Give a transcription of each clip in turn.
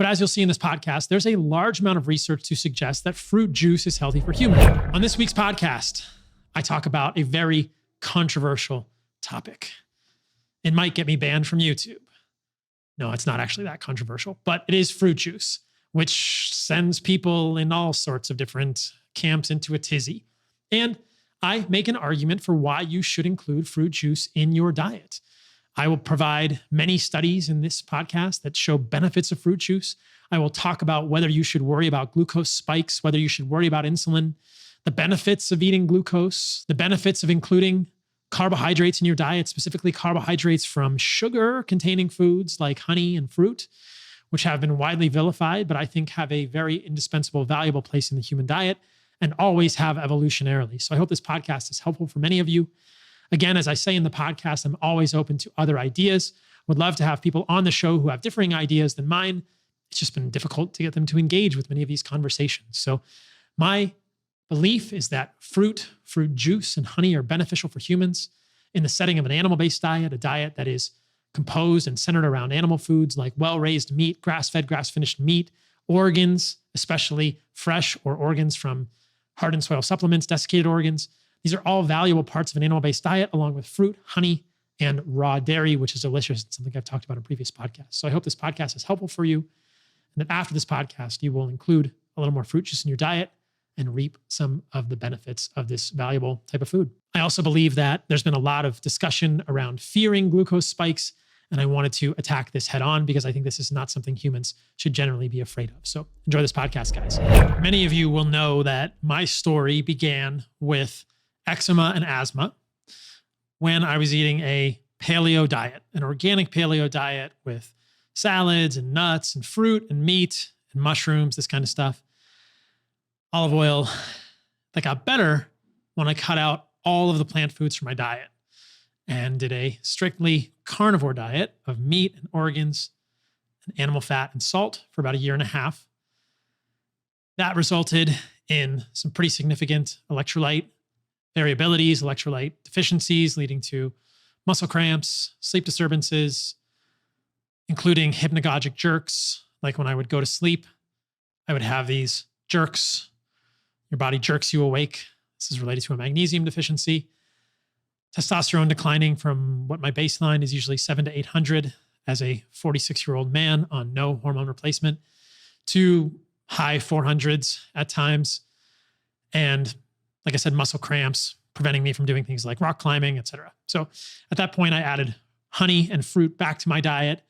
But as you'll see in this podcast, there's a large amount of research to suggest that fruit juice is healthy for humans. On this week's podcast, I talk about a very controversial topic. It might get me banned from YouTube. No, it's not actually that controversial, but it is fruit juice, which sends people in all sorts of different camps into a tizzy. And I make an argument for why you should include fruit juice in your diet. I will provide many studies in this podcast that show benefits of fruit juice. I will talk about whether you should worry about glucose spikes, whether you should worry about insulin, the benefits of eating glucose, the benefits of including carbohydrates in your diet, specifically carbohydrates from sugar-containing foods like honey and fruit, which have been widely vilified, but I think have a very indispensable, valuable place in the human diet and always have evolutionarily. So I hope this podcast is helpful for many of you. Again, as I say in the podcast, I'm always open to other ideas. Would love to have people on the show who have differing ideas than mine. It's just been difficult to get them to engage with many of these conversations. So my belief is that fruit juice, and honey are beneficial for humans in the setting of an animal-based diet, a diet that is composed and centered around animal foods like well-raised meat, grass-fed, grass-finished meat, organs, especially fresh or organs from hardened soil supplements, desiccated organs. These are all valuable parts of an animal-based diet, along with fruit, honey, and raw dairy, which is delicious. It's something I've talked about in previous podcasts. So I hope this podcast is helpful for you, and that after this podcast, you will include a little more fruit juice in your diet and reap some of the benefits of this valuable type of food. I also believe that there's been a lot of discussion around fearing glucose spikes, and I wanted to attack this head on because I think this is not something humans should generally be afraid of. So enjoy this podcast, guys. Many of you will know that my story began with eczema and asthma when I was eating a paleo diet, an organic paleo diet with salads and nuts and fruit and meat and mushrooms, this kind of stuff. Olive oil that got better when I cut out all of the plant foods from my diet and did a strictly carnivore diet of meat and organs and animal fat and salt for about a year and a half. That resulted in some pretty significant electrolyte variabilities, electrolyte deficiencies, leading to muscle cramps, sleep disturbances, including hypnagogic jerks. Like when I would go to sleep, I would have these jerks. Your body jerks you awake. This is related to a magnesium deficiency. Testosterone declining from what my baseline is usually 700 to 800 as a 46-year-old man on no hormone replacement to high 400s at times. And like I said, muscle cramps, preventing me from doing things like rock climbing, et cetera. So at that point, I added honey and fruit back to my diet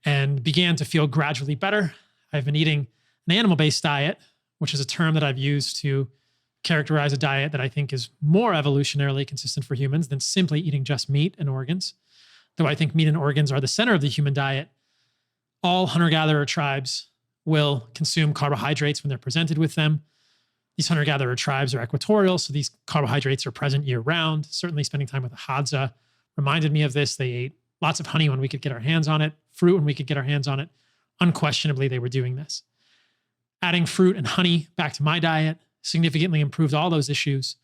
and began to feel gradually better. I've been eating an animal-based diet, which is a term that I've used to characterize a diet that I think is more evolutionarily consistent for humans than simply eating just meat and organs. Though I think meat and organs are the center of the human diet, all hunter-gatherer tribes will consume carbohydrates when they're presented with them. These hunter-gatherer tribes are equatorial, so these carbohydrates are present year-round. Certainly spending time with the Hadza reminded me of this. They ate lots of honey when we could get our hands on it, fruit when we could get our hands on it. Unquestionably, they were doing this. Adding fruit and honey back to my diet significantly improved all those issues.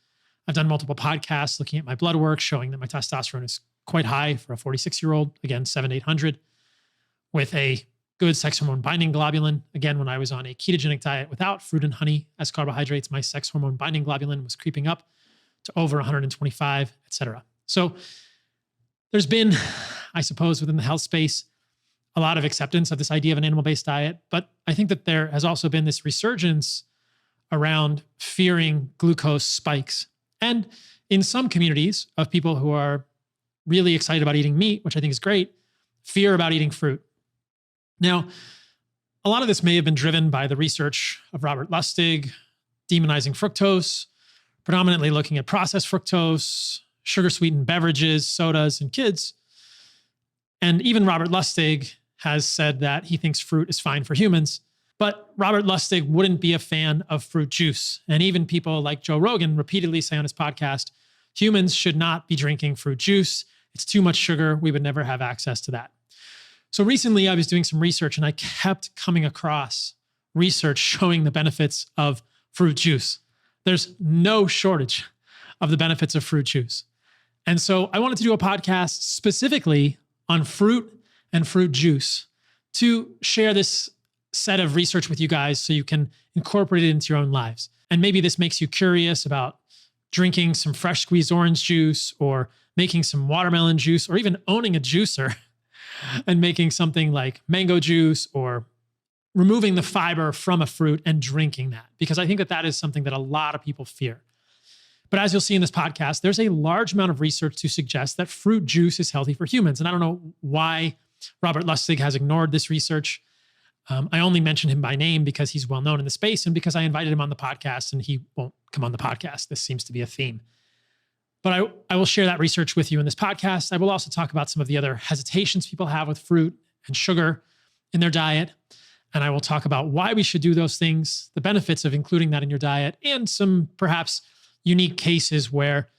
I've done multiple podcasts looking at my blood work, showing that my testosterone is quite high for a 46-year-old, again, 700, 800, with a good sex hormone binding globulin. Again, when I was on a ketogenic diet without fruit and honey as carbohydrates, my sex hormone binding globulin was creeping up to over 125, et cetera. So there's been, I suppose, within the health space, a lot of acceptance of this idea of an animal-based diet, but I think that there has also been this resurgence around fearing glucose spikes. And in some communities of people who are really excited about eating meat, which I think is great, fear about eating fruit. Now, a lot of this may have been driven by the research of Robert Lustig, demonizing fructose, predominantly looking at processed fructose, sugar-sweetened beverages, sodas, and kids. And even Robert Lustig has said that he thinks fruit is fine for humans. But Robert Lustig wouldn't be a fan of fruit juice. And even people like Joe Rogan repeatedly say on his podcast, humans should not be drinking fruit juice. It's too much sugar. We would never have access to that. So recently I was doing some research and I kept coming across research showing the benefits of fruit juice. There's no shortage of the benefits of fruit juice. And so I wanted to do a podcast specifically on fruit and fruit juice to share this set of research with you guys so you can incorporate it into your own lives. And maybe this makes you curious about drinking some fresh squeezed orange juice or making some watermelon juice or even owning a juicer and making something like mango juice or removing the fiber from a fruit and drinking that, because I think that that is something that a lot of people fear. But as you'll see in this podcast, there's a large amount of research to suggest that fruit juice is healthy for humans. And I don't know why Robert Lustig has ignored this research. I only mention him by name because he's well known in the space and because I invited him on the podcast and he won't come on the podcast. This seems to be a theme. But I will share that research with you in this podcast. I will also talk about some of the other hesitations people have with fruit and sugar in their diet. And I will talk about why we should do those things, the benefits of including that in your diet, and some perhaps unique cases where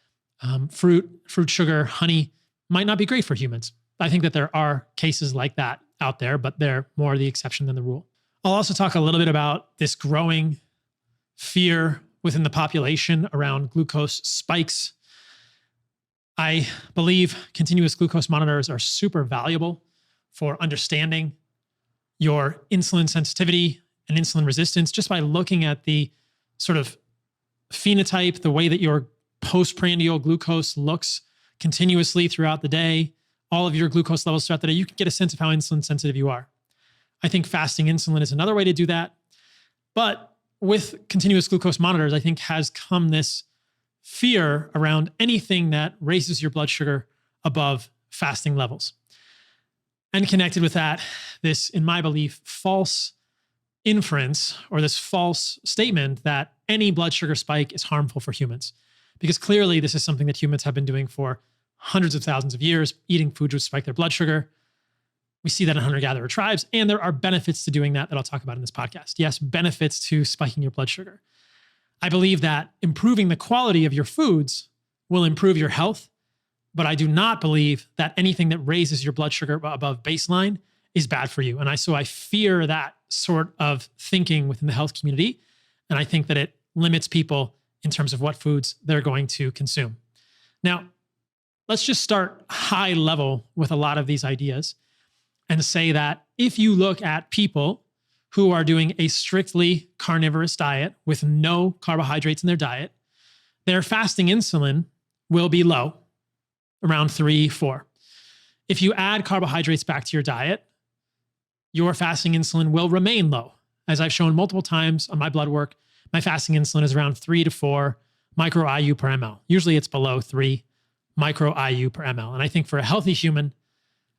fruit, sugar, honey might not be great for humans. I think that there are cases like that out there, but they're more the exception than the rule. I'll also talk a little bit about this growing fear within the population around glucose spikes. I believe continuous glucose monitors are super valuable for understanding your insulin sensitivity and insulin resistance just by looking at the sort of phenotype, the way that your postprandial glucose looks continuously throughout the day, all of your glucose levels throughout the day. You can get a sense of how insulin sensitive you are. I think fasting insulin is another way to do that. But with continuous glucose monitors, I think has come this fear around anything that raises your blood sugar above fasting levels. And connected with that, this, in my belief, false inference or this false statement that any blood sugar spike is harmful for humans. Because clearly this is something that humans have been doing for hundreds of thousands of years, eating foods which spike their blood sugar. We see that in hunter-gatherer tribes, and there are benefits to doing that I'll talk about in this podcast. Yes, benefits to spiking your blood sugar. I believe that improving the quality of your foods will improve your health, but I do not believe that anything that raises your blood sugar above baseline is bad for you. And so I fear that sort of thinking within the health community, and I think that it limits people in terms of what foods they're going to consume. Now, let's just start high level with a lot of these ideas and say that if you look at people who are doing a strictly carnivorous diet with no carbohydrates in their diet, their fasting insulin will be low, around 3, 4. If you add carbohydrates back to your diet, your fasting insulin will remain low. As I've shown multiple times on my blood work, my fasting insulin is around 3 to 4 micro IU per ml. Usually it's below 3 micro IU per ml. And I think for a healthy human,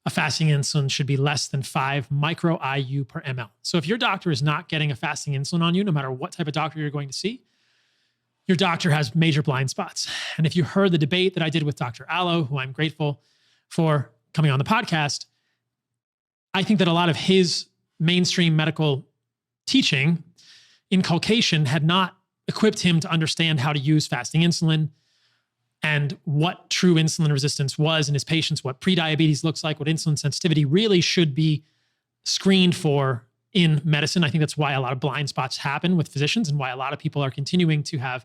a fasting insulin should be less than 5 micro IU per ml. So if your doctor is not getting a fasting insulin on you, no matter what type of doctor you're going to see, your doctor has major blind spots. And if you heard the debate that I did with Dr. Allo, who I'm grateful for coming on the podcast, I think that a lot of his mainstream medical teaching, inculcation, had not equipped him to understand how to use fasting insulin and what true insulin resistance was in his patients, what prediabetes looks like, what insulin sensitivity really should be screened for in medicine. I think that's why a lot of blind spots happen with physicians and why a lot of people are continuing to have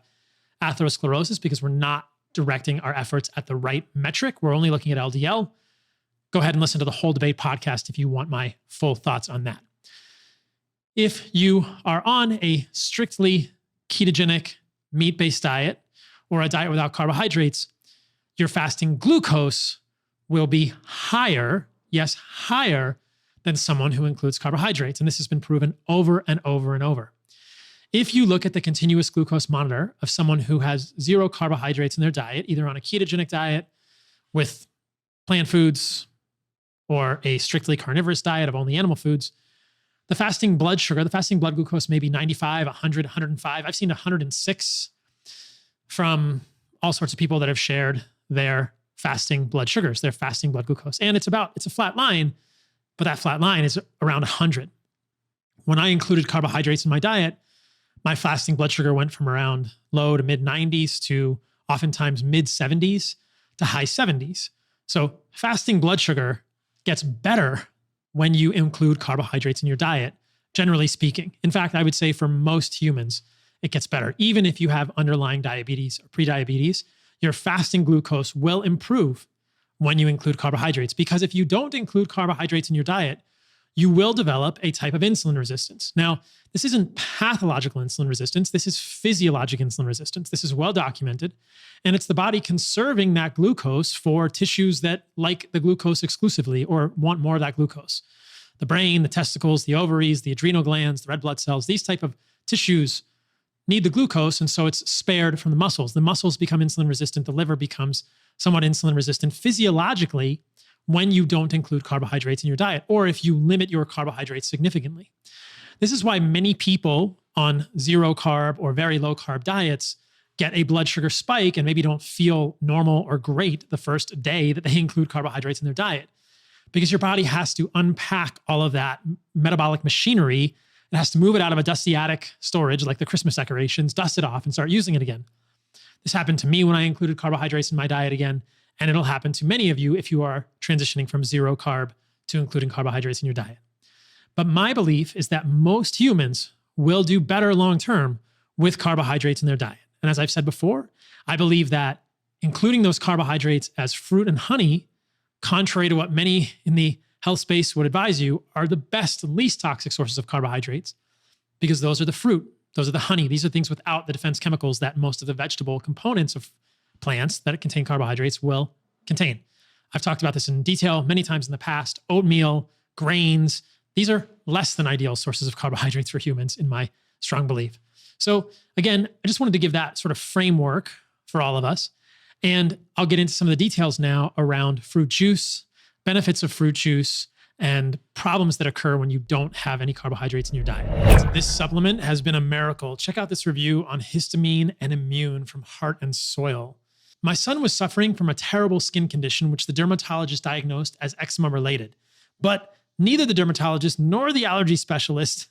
atherosclerosis, because we're not directing our efforts at the right metric. We're only looking at LDL. Go ahead and listen to the whole debate podcast if you want my full thoughts on that. If you are on a strictly ketogenic meat-based diet or a diet without carbohydrates, your fasting glucose will be higher, yes, higher than someone who includes carbohydrates. And this has been proven over and over and over. If you look at the continuous glucose monitor of someone who has 0 carbohydrates in their diet, either on a ketogenic diet with plant foods or a strictly carnivorous diet of only animal foods, the fasting blood sugar, the fasting blood glucose may be 95, 100, 105. I've seen 106 from all sorts of people that have shared their fasting blood sugars, their fasting blood glucose. And it's a flat line, but that flat line is around 100. When I included carbohydrates in my diet, my fasting blood sugar went from around low to mid 90s to oftentimes mid 70s to high 70s. So fasting blood sugar gets better when you include carbohydrates in your diet, generally speaking. In fact, I would say for most humans, it gets better. Even if you have underlying diabetes or prediabetes, your fasting glucose will improve when you include carbohydrates. Because if you don't include carbohydrates in your diet, you will develop a type of insulin resistance. Now, this isn't pathological insulin resistance. This is physiologic insulin resistance. This is well documented. And it's the body conserving that glucose for tissues that like the glucose exclusively or want more of that glucose. The brain, the testicles, the ovaries, the adrenal glands, the red blood cells, these type of tissues need the glucose, and so it's spared from the muscles. The muscles become insulin resistant. The liver becomes somewhat insulin resistant physiologically when you don't include carbohydrates in your diet, or if you limit your carbohydrates significantly. This is why many people on zero carb or very low carb diets get a blood sugar spike and maybe don't feel normal or great the first day that they include carbohydrates in their diet, because your body has to unpack all of that metabolic machinery. It has to move it out of a dusty attic storage like the Christmas decorations, dust it off, and start using it again. This happened to me when I included carbohydrates in my diet again, and it'll happen to many of you if you are transitioning from zero carb to including carbohydrates in your diet. But my belief is that most humans will do better long-term with carbohydrates in their diet. And as I've said before, I believe that including those carbohydrates as fruit and honey, contrary to what many in the health space would advise you, are the best, least toxic sources of carbohydrates, because those are the fruit, those are the honey. These are things without the defense chemicals that most of the vegetable components of plants that contain carbohydrates will contain. I've talked about this in detail many times in the past. Oatmeal, grains, these are less than ideal sources of carbohydrates for humans, in my strong belief. So again, I just wanted to give that sort of framework for all of us. And I'll get into some of the details now around fruit juice, benefits of fruit juice, and problems that occur when you don't have any carbohydrates in your diet. This supplement has been a miracle. Check out this review on histamine and immune from Heart and Soil. My son was suffering from a terrible skin condition, which the dermatologist diagnosed as eczema related, but neither the dermatologist nor the allergy specialist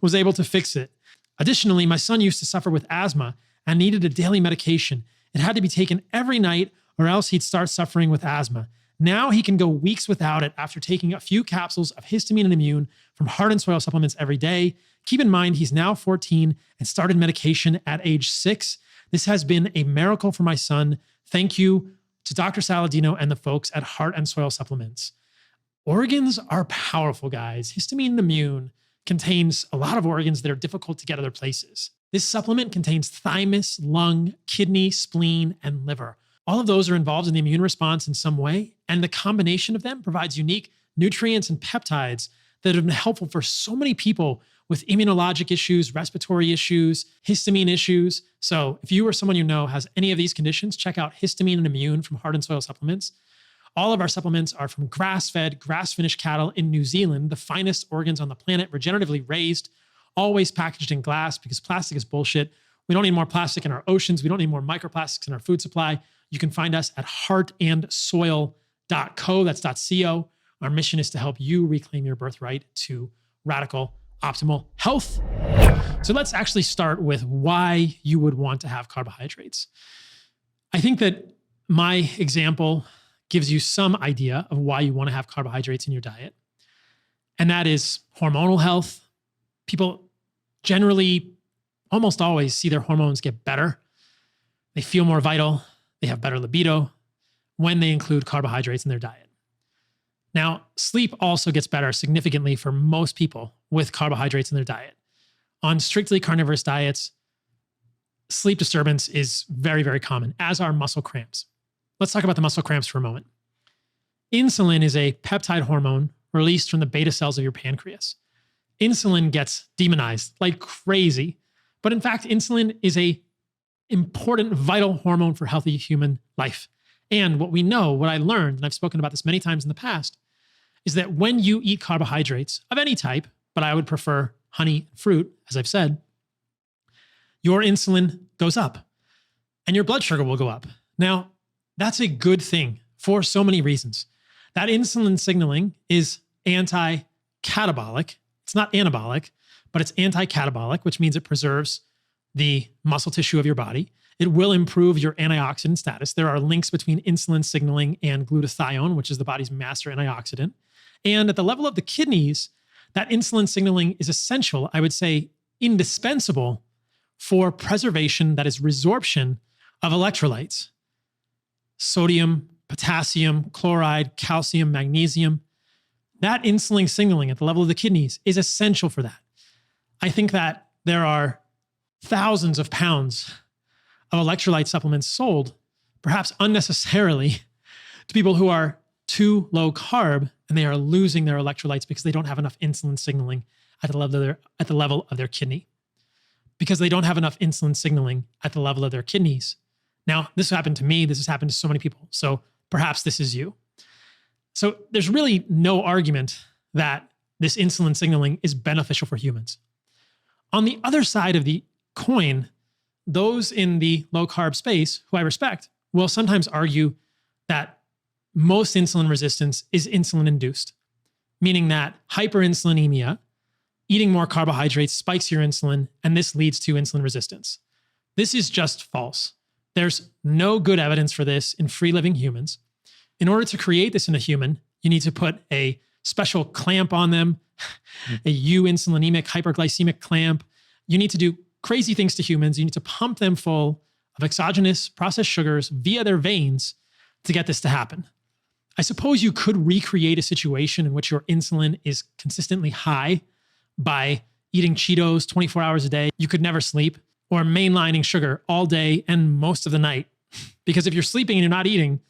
was able to fix it. Additionally, my son used to suffer with asthma and needed a daily medication. It had to be taken every night or else he'd start suffering with asthma. Now he can go weeks without it after taking a few capsules of histamine and immune from Heart and Soil supplements every day. Keep in mind, he's now 14 and started medication at age 6. This has been a miracle for my son. Thank you to Dr. Saladino and the folks at Heart and Soil Supplements. Organs are powerful, guys. Histamine and immune contains a lot of organs that are difficult to get other places. This supplement contains thymus, lung, kidney, spleen, and liver. All of those are involved in the immune response in some way, and the combination of them provides unique nutrients and peptides that have been helpful for so many people with immunologic issues, respiratory issues, histamine issues. So if you or someone you know has any of these conditions, check out Histamine and Immune from Heart and Soil Supplements. All of our supplements are from grass-fed, grass-finished cattle in New Zealand, the finest organs on the planet, regeneratively raised, always packaged in glass because plastic is bullshit. We don't need more plastic in our oceans. We don't need more microplastics in our food supply. You can find us at heartandsoil.co. That's .co. Our mission is to help you reclaim your birthright to radical, optimal health. So let's actually start with why you would want to have carbohydrates. I think that my example gives you some idea of why you want to have carbohydrates in your diet. And that is hormonal health. People generally, almost always, see their hormones get better. They feel more vital. They have better libido when they include carbohydrates in their diet. Now, sleep also gets better significantly for most people with carbohydrates in their diet. On strictly carnivorous diets, sleep disturbance is very, very common, as are muscle cramps. Let's talk about the muscle cramps for a moment. Insulin is a peptide hormone released from the beta cells of your pancreas. Insulin gets demonized like crazy, but in fact, insulin is an important, vital hormone for healthy human life. And what we know, what I learned, and I've spoken about this many times in the past, is that when you eat carbohydrates of any type, but I would prefer honey and fruit, as I've said, your insulin goes up and your blood sugar will go up. Now, that's a good thing for so many reasons. That insulin signaling is anti-catabolic. It's not anabolic, but it's anti-catabolic, which means it preserves the muscle tissue of your body. It will improve your antioxidant status. There are links between insulin signaling and glutathione, which is the body's master antioxidant. And at the level of the kidneys, that insulin signaling is essential, I would say indispensable, for preservation, that is resorption of electrolytes. Sodium, potassium, chloride, calcium, magnesium. That insulin signaling at the level of the kidneys is essential for that. I think that there are thousands of pounds of electrolyte supplements sold, perhaps unnecessarily, to people who are too low carb and they are losing their electrolytes because they don't have enough insulin signaling at the level of their kidney. Because they don't have enough insulin signaling at the level of their kidneys. Now, this happened to me. This has happened to so many people. So perhaps this is you. So there's really no argument that this insulin signaling is beneficial for humans. On the other side of the coin, those in the low carb space, who I respect, will sometimes argue that most insulin resistance is insulin induced, meaning that hyperinsulinemia, eating more carbohydrates, spikes your insulin, and this leads to insulin resistance. This is just false. There's no good evidence for this in free-living humans. In order to create this in a human, you need to put a special clamp on them, a euinsulinemic hyperglycemic clamp. You need to do crazy things to humans. You need to pump them full of exogenous processed sugars via their veins to get this to happen. I suppose you could recreate a situation in which your insulin is consistently high by eating Cheetos 24 hours a day. You could never sleep, or mainlining sugar all day and most of the night. Because if you're sleeping and you're not eating,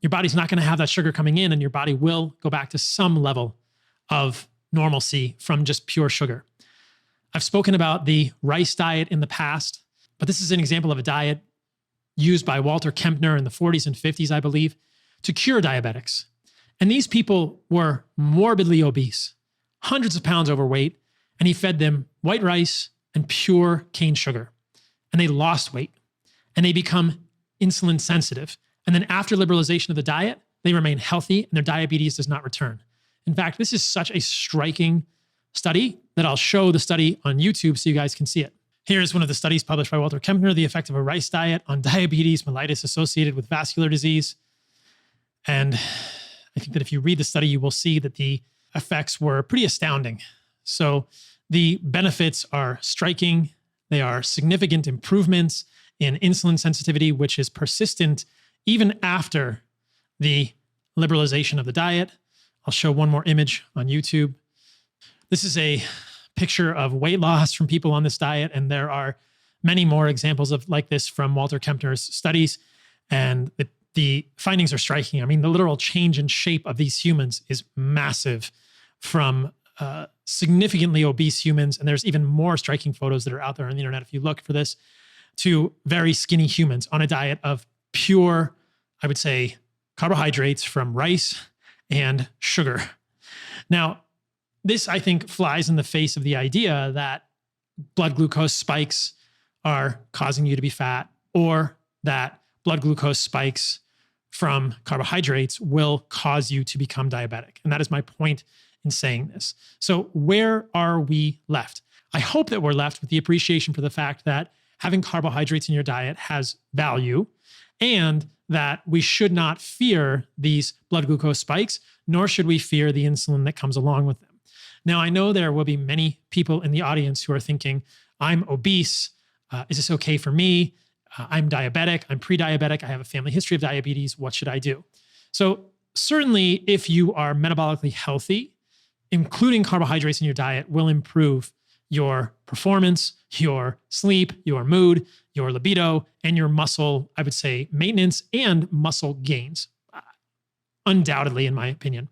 your body's not going to have that sugar coming in, and your body will go back to some level of normalcy from just pure sugar. I've spoken about the rice diet in the past, but this is an example of a diet used by Walter Kempner in the 40s and 50s, I believe, to cure diabetics. And these people were morbidly obese, hundreds of pounds overweight, and he fed them white rice and pure cane sugar. And they lost weight, and they become insulin sensitive. And then after liberalization of the diet, they remain healthy and their diabetes does not return. In fact, this is such a striking study that I'll show the study on YouTube so you guys can see it. Here's one of the studies published by Walter Kempner, the effect of a rice diet on diabetes mellitus associated with vascular disease. And I think that if you read the study, you will see that the effects were pretty astounding. So the benefits are striking. They are significant improvements in insulin sensitivity, which is persistent even after the liberalization of the diet. I'll show one more image on YouTube. This is a picture of weight loss from people on this diet, and there are many more examples of like this from Walter Kempner's studies, and the findings are striking. I mean, the literal change in shape of these humans is massive, from significantly obese humans, and there's even more striking photos that are out there on the internet if you look for this, to very skinny humans on a diet of pure, I would say, carbohydrates from rice and sugar. Now, this, I think, flies in the face of the idea that blood glucose spikes are causing you to be fat, or that blood glucose spikes from carbohydrates will cause you to become diabetic. And that is my point in saying this. So where are we left? I hope that we're left with the appreciation for the fact that having carbohydrates in your diet has value, and that we should not fear these blood glucose spikes, nor should we fear the insulin that comes along with them. Now, I know there will be many people in the audience who are thinking, I'm obese. Is this okay for me? I'm diabetic. I'm pre-diabetic. I have a family history of diabetes. What should I do? So certainly, if you are metabolically healthy, including carbohydrates in your diet will improve your performance, your sleep, your mood, your libido, and your muscle, I would say, maintenance and muscle gains, undoubtedly, in my opinion.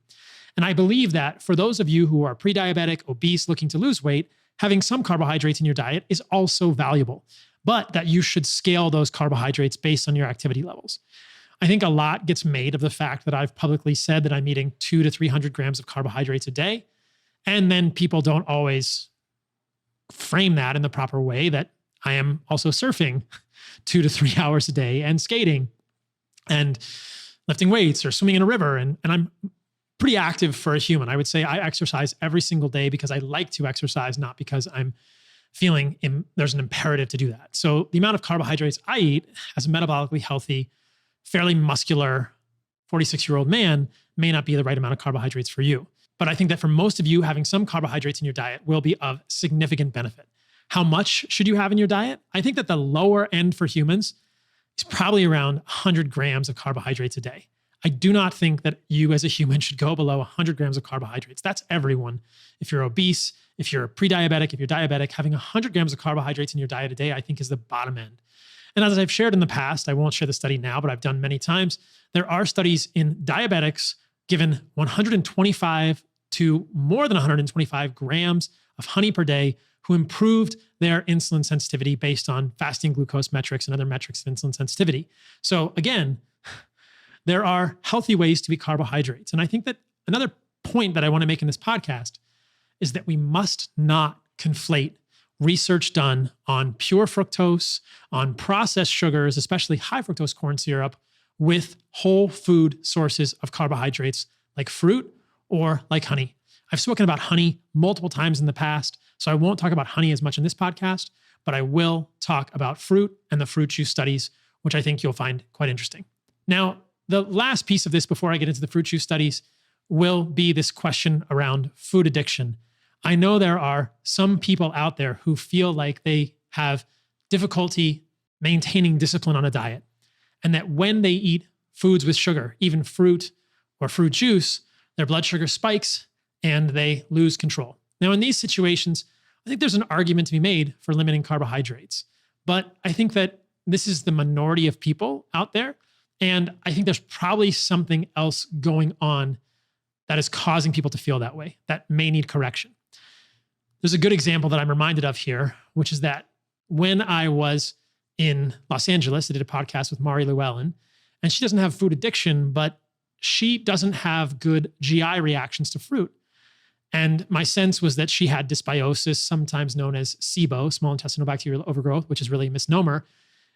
And I believe that for those of you who are pre-diabetic, obese, looking to lose weight, having some carbohydrates in your diet is also valuable, but that you should scale those carbohydrates based on your activity levels. I think a lot gets made of the fact that I've publicly said that I'm eating 200 to 300 grams of carbohydrates a day, and then people don't always frame that in the proper way, that I am also surfing 2 to 3 hours a day and skating and lifting weights or swimming in a river. And I'm pretty active for a human. I would say I exercise every single day because I like to exercise, not because I'm feeling there's an imperative to do that. So the amount of carbohydrates I eat as a metabolically healthy, fairly muscular 46-year-old man may not be the right amount of carbohydrates for you. But I think that for most of you, having some carbohydrates in your diet will be of significant benefit. How much should you have in your diet? I think that the lower end for humans is probably around 100 grams of carbohydrates a day. I do not think that you as a human should go below 100 grams of carbohydrates. That's everyone. If you're obese, if you're pre-diabetic, if you're diabetic, having 100 grams of carbohydrates in your diet a day, I think is the bottom end. And as I've shared in the past, I won't share the study now, but I've done many times, there are studies in diabetics given 125 to more than 125 grams of honey per day who improved their insulin sensitivity based on fasting glucose metrics and other metrics of insulin sensitivity. So again, there are healthy ways to eat carbohydrates. And I think that another point that I want to make in this podcast is that we must not conflate research done on pure fructose, on processed sugars, especially high fructose corn syrup, with whole food sources of carbohydrates like fruit or like honey. I've spoken about honey multiple times in the past, so I won't talk about honey as much in this podcast, but I will talk about fruit and the fruit juice studies, which I think you'll find quite interesting. Now, the last piece of this before I get into the fruit juice studies will be this question around food addiction. I know there are some people out there who feel like they have difficulty maintaining discipline on a diet, and that when they eat foods with sugar, even fruit or fruit juice, their blood sugar spikes and they lose control. Now, in these situations, I think there's an argument to be made for limiting carbohydrates, but I think that this is the minority of people out there. And I think there's probably something else going on that is causing people to feel that way, that may need correction. There's a good example that I'm reminded of here, which is that when I was in Los Angeles, I did a podcast with Mari Llewellyn, and she doesn't have food addiction, but she doesn't have good GI reactions to fruit. And my sense was that she had dysbiosis, sometimes known as SIBO, small intestinal bacterial overgrowth, which is really a misnomer.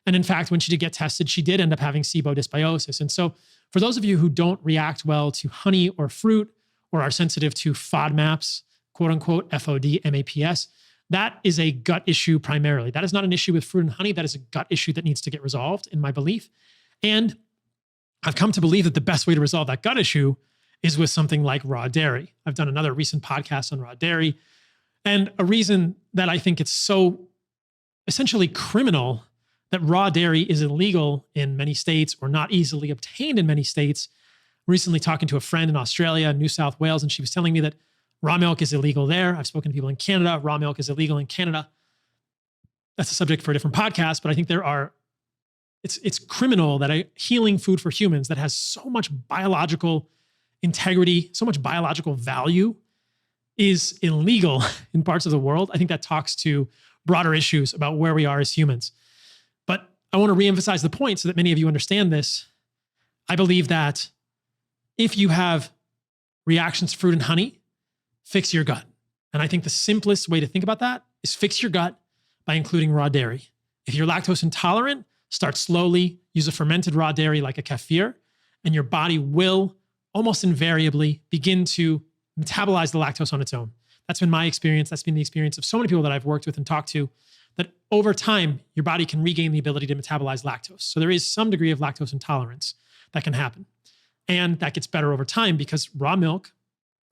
And in fact, when she did get tested, she did end up having SIBO dysbiosis. And so for those of you who don't react well to honey or fruit or are sensitive to FODMAPs, quote unquote, FOD, MAPS, that is a gut issue primarily. That is not an issue with fruit and honey. That is a gut issue that needs to get resolved, in my belief. And I've come to believe that the best way to resolve that gut issue is with something like raw dairy. I've done another recent podcast on raw dairy. And a reason that I think it's so essentially criminal that raw dairy is illegal in many states or not easily obtained in many states. Recently talking to a friend in Australia, New South Wales, and she was telling me that raw milk is illegal there. I've spoken to people in Canada. Raw milk is illegal in Canada. That's a subject for a different podcast, but I think it's criminal that a healing food for humans that has so much biological integrity, so much biological value is illegal in parts of the world. I think that talks to broader issues about where we are as humans. But I want to reemphasize the point so that many of you understand this. I believe that if you have reactions to fruit and honey, fix your gut. And I think the simplest way to think about that is fix your gut by including raw dairy. If you're lactose intolerant, start slowly, use a fermented raw dairy like a kefir, and your body will almost invariably begin to metabolize the lactose on its own. That's been my experience. That's been the experience of so many people that I've worked with and talked to, that over time, your body can regain the ability to metabolize lactose. So there is some degree of lactose intolerance that can happen. And that gets better over time because raw milk,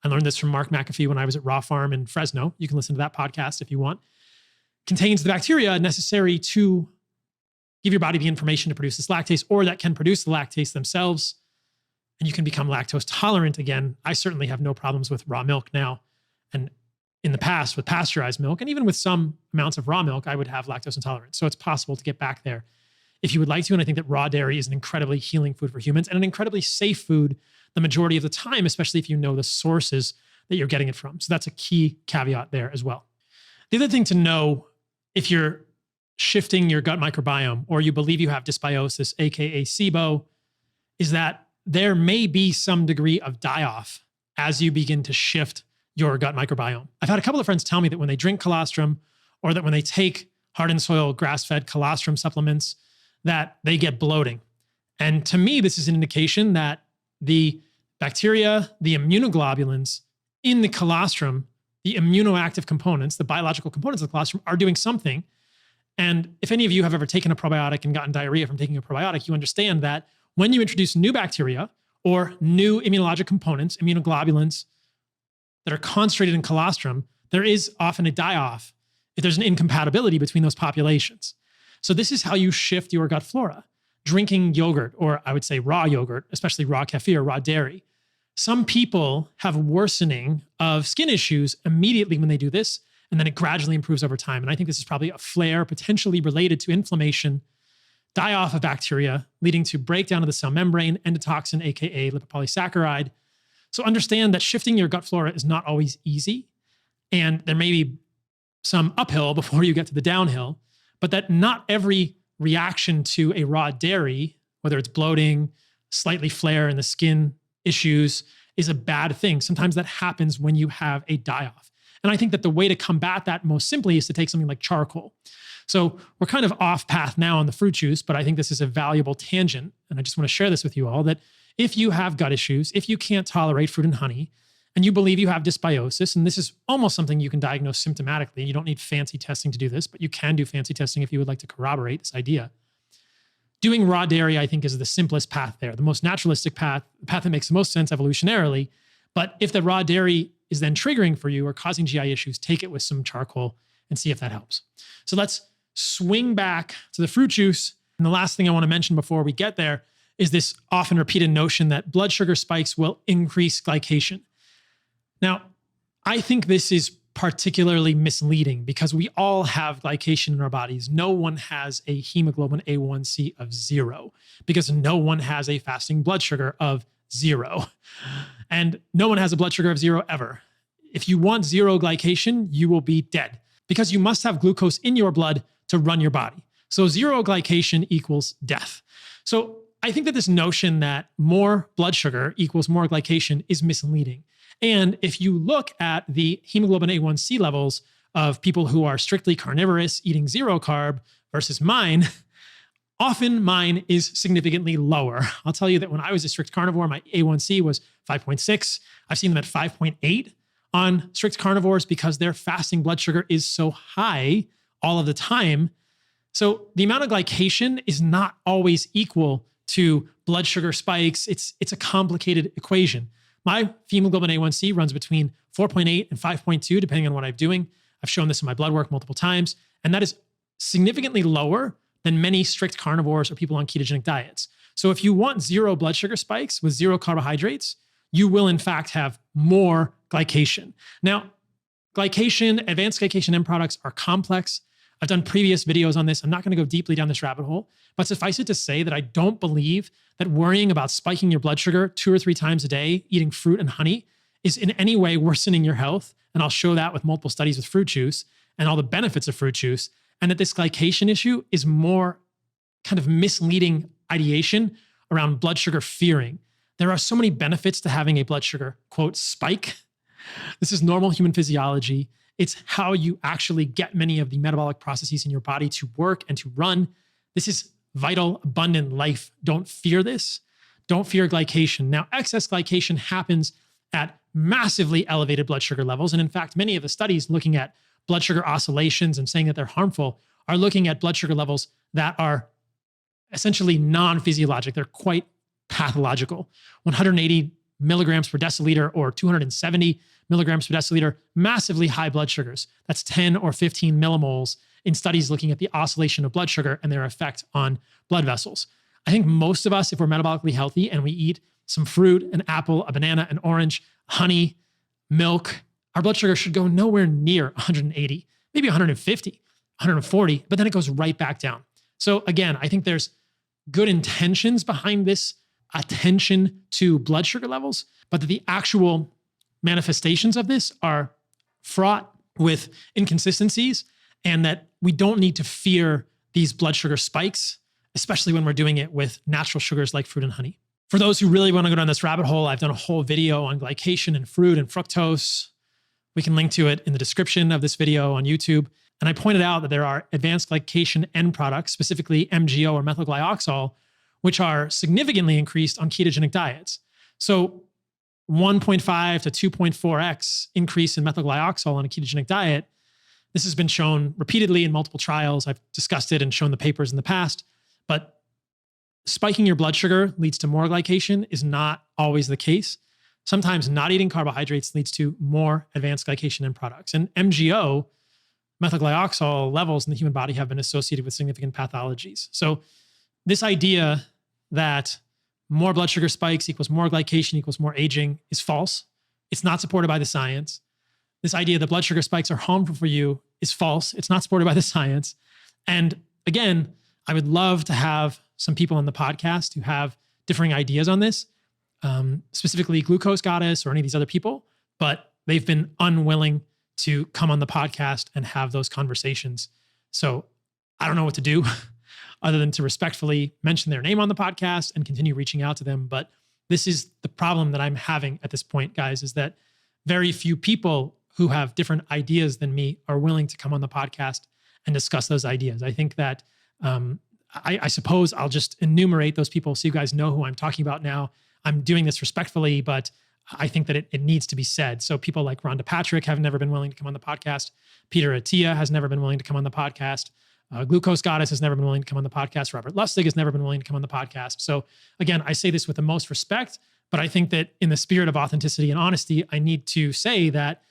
I learned this from Mark McAfee when I was at Raw Farm in Fresno. You can listen to that podcast if you want. Contains the bacteria necessary to give your body the information to produce this lactase, or that can produce the lactase themselves, and you can become lactose tolerant again. I certainly have no problems with raw milk now. And in the past with pasteurized milk, and even with some amounts of raw milk, I would have lactose intolerance. So it's possible to get back there if you would like to. And I think that raw dairy is an incredibly healing food for humans and an incredibly safe food the majority of the time, especially if you know the sources that you're getting it from. So that's a key caveat there as well. The other thing to know, if you're shifting your gut microbiome or you believe you have dysbiosis, aka SIBO, is that there may be some degree of die-off as you begin to shift your gut microbiome. I've had a couple of friends tell me that when they drink colostrum or that when they take Heart and Soil grass-fed colostrum supplements, that they get bloating. And to me, this is an indication that the bacteria, the immunoglobulins in the colostrum, the immunoactive components, the biological components of the colostrum are doing something. And if any of you have ever taken a probiotic and gotten diarrhea from taking a probiotic, you understand that when you introduce new bacteria or new immunologic components, immunoglobulins that are concentrated in colostrum, there is often a die-off if there's an incompatibility between those populations. So this is how you shift your gut flora. drinking yogurt, or I would say raw yogurt, especially raw kefir, raw dairy. Some people have worsening of skin issues immediately when they do this, and then it gradually improves over time. And I think this is probably a flare potentially related to inflammation, die-off of bacteria, leading to breakdown of the cell membrane, endotoxin, aka lipopolysaccharide. So understand that shifting your gut flora is not always easy, and there may be some uphill before you get to the downhill, but that not every reaction to a raw dairy, whether it's bloating, slightly flare in the skin issues, is a bad thing. Sometimes that happens when you have a die-off. And I think that the way to combat that most simply is to take something like charcoal. So we're kind of off path now on the fruit juice, but I think this is a valuable tangent. And I just want to share this with you all, that if you have gut issues, if you can't tolerate fruit and honey, and you believe you have dysbiosis, and this is almost something you can diagnose symptomatically, you don't need fancy testing to do this, but you can do fancy testing if you would like to corroborate this idea. Doing raw dairy, I think, is the simplest path there, the most naturalistic path, the path that makes the most sense evolutionarily. But if the raw dairy is then triggering for you or causing GI issues, take it with some charcoal and see if that helps. So let's swing back to the fruit juice. And the last thing I want to mention before we get there is this often repeated notion that blood sugar spikes will increase glycation. Now, I think this is particularly misleading because we all have glycation in our bodies. No one has a hemoglobin A1C of 0 because no one has a fasting blood sugar of 0. And no one has a blood sugar of 0 ever. If you want 0 glycation, you will be dead because you must have glucose in your blood to run your body. So 0 glycation equals death. So I think that this notion that more blood sugar equals more glycation is misleading. And if you look at the hemoglobin A1C levels of people who are strictly carnivorous, eating 0 carb versus mine, often mine is significantly lower. I'll tell you that when I was a strict carnivore, my A1C was 5.6. I've seen them at 5.8 on strict carnivores because their fasting blood sugar is so high all of the time. So the amount of glycation is not always equal to blood sugar spikes. It's a complicated equation. My hemoglobin A1C runs between 4.8 and 5.2, depending on what I'm doing. I've shown this in my blood work multiple times, and that is significantly lower than many strict carnivores or people on ketogenic diets. So if you want 0 blood sugar spikes with 0 carbohydrates, you will in fact have more glycation. Now, glycation, advanced glycation end products are complex. I've done previous videos on this. I'm not going to go deeply down this rabbit hole, but suffice it to say that I don't believe that worrying about spiking your blood sugar 2 or 3 times a day, eating fruit and honey, is in any way worsening your health. And I'll show that with multiple studies with fruit juice and all the benefits of fruit juice. And that this glycation issue is more kind of misleading ideation around blood sugar fearing. There are so many benefits to having a blood sugar, quote, spike. This is normal human physiology. It's how you actually get many of the metabolic processes in your body to work and to run. This is vital, abundant life. Don't fear this. Don't fear glycation. Now, excess glycation happens at massively elevated blood sugar levels. And in fact, many of the studies looking at blood sugar oscillations and saying that they're harmful are looking at blood sugar levels that are essentially non-physiologic. They're quite pathological. 180 milligrams per deciliter or 270 milligrams per deciliter, massively high blood sugars. That's 10 or 15 millimoles in studies looking at the oscillation of blood sugar and their effect on blood vessels. I think most of us, if we're metabolically healthy and we eat some fruit, an apple, a banana, an orange, honey, milk, our blood sugar should go nowhere near 180, maybe 150, 140, but then it goes right back down. So again, I think there's good intentions behind this attention to blood sugar levels, but that the actual manifestations of this are fraught with inconsistencies and that we don't need to fear these blood sugar spikes, especially when we're doing it with natural sugars like fruit and honey. For those who really want to go down this rabbit hole, I've done a whole video on glycation and fruit and fructose. We can link to it in the description of this video on YouTube. And I pointed out that there are advanced glycation end products, specifically MGO or methylglyoxal, which are significantly increased on ketogenic diets. So 1.5 to 2.4x increase in methylglyoxal on a ketogenic diet. This has been shown repeatedly in multiple trials. I've discussed it and shown the papers in the past, but spiking your blood sugar leads to more glycation is not always the case. Sometimes not eating carbohydrates leads to more advanced glycation end products. And MGO, methylglyoxal levels in the human body have been associated with significant pathologies. So this idea that more blood sugar spikes equals more glycation equals more aging is false. It's not supported by the science. This idea that blood sugar spikes are harmful for you is false. It's not supported by the science. And again, I would love to have some people on the podcast who have differing ideas on this, specifically Glucose Goddess or any of these other people, but they've been unwilling to come on the podcast and have those conversations. So I don't know what to do other than to respectfully mention their name on the podcast and continue reaching out to them. But this is the problem that I'm having at this point, guys, is that very few people who have different ideas than me are willing to come on the podcast and discuss those ideas. I think that I suppose I'll just enumerate those people so you guys know who I'm talking about now. I'm doing this respectfully, but I think that it needs to be said. So people like Rhonda Patrick have never been willing to come on the podcast. Peter Attia has never been willing to come on the podcast. Glucose Goddess has never been willing to come on the podcast. Robert Lustig has never been willing to come on the podcast. So again, I say this with the most respect, but I think that in the spirit of authenticity and honesty, I need to say that